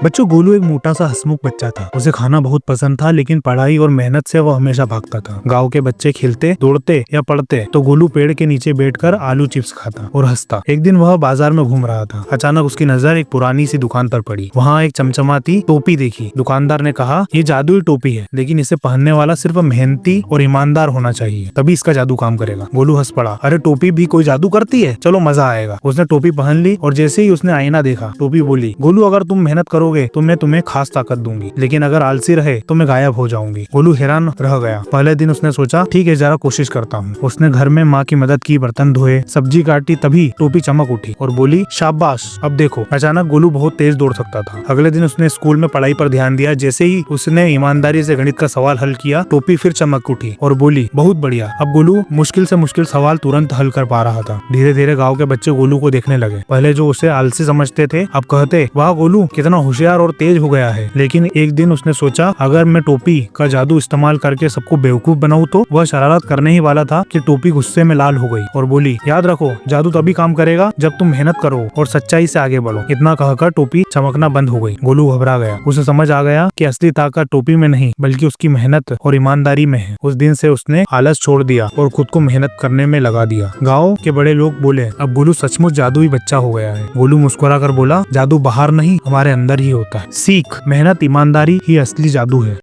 बच्चों, गोलू एक मोटा सा हंसमुख बच्चा था। उसे खाना बहुत पसंद था, लेकिन पढ़ाई और मेहनत से वो हमेशा भागता था। गांव के बच्चे खेलते, दौड़ते या पढ़ते तो गोलू पेड़ के नीचे बैठकर आलू चिप्स खाता और हंसता। एक दिन वह बाजार में घूम रहा था। अचानक उसकी नजर एक पुरानी सी दुकान पर पड़ी। वहाँ एक चमचमाती टोपी देखी। दुकानदार ने कहा, ये जादुई टोपी है, लेकिन इसे पहनने वाला सिर्फ मेहनती और ईमानदार होना चाहिए, तभी इसका जादू काम करेगा। गोलू हंस पड़ा। अरे, टोपी भी कोई जादू करती है? चलो मजा आएगा। उसने टोपी पहन ली और जैसे ही उसने आईना देखा, टोपी बोली, गोलू, अगर तुम मेहनत करोगे तो मैं तुम्हें खास ताकत दूंगी, लेकिन अगर आलसी रहे तो मैं गायब हो जाऊंगी। गोलू हैरान रह गया। पहले दिन उसने सोचा, ठीक है, जरा कोशिश करता हूँ। उसने घर में माँ की मदद की, बर्तन धोए, सब्जी काटी, तभी टोपी चमक उठी और बोली, शाबाश, अब देखो। अचानक गोलू बहुत तेज दौड़ सकता था। अगले दिन उसने स्कूल में पढ़ाई पर ध्यान दिया। जैसे ही उसने ईमानदारी से गणित का सवाल हल किया, टोपी फिर चमक उठी और बोली, बहुत बढ़िया। अब गोलू मुश्किल से मुश्किल सवाल तुरंत हल कर पा रहा था। धीरे धीरे गाँव के बच्चे गोलू को देखने लगे। पहले जो उसे आलसी समझते थे, अब कहते, वाह गोलू, कितना होशियार और तेज हो गया है। लेकिन एक दिन उसने सोचा, अगर मैं टोपी का जादू इस्तेमाल करके सबको बेवकूफ बनाऊं तो? वह शरारत करने ही वाला था कि टोपी गुस्से में लाल हो गई और बोली, याद रखो, जादू तभी काम करेगा जब तुम मेहनत करो और सच्चाई से आगे बढ़ो। इतना कहकर टोपी चमकना बंद हो गई। गोलू घबरा गया। उसे समझ आ गया कि असली ताकत टोपी में नहीं, बल्कि उसकी मेहनत और ईमानदारी में है। उस दिन से उसने आलस छोड़ दिया और खुद को मेहनत करने में लगा दिया। गाँव के बड़े लोग बोले, अब गोलू सचमुच जादुई बच्चा हो गया है। गोलू मुस्कुरा कर बोला, जादू बाहर नहीं, हमारे अंदर ही होता है। सीख, मेहनत, ईमानदारी ही असली जादू है।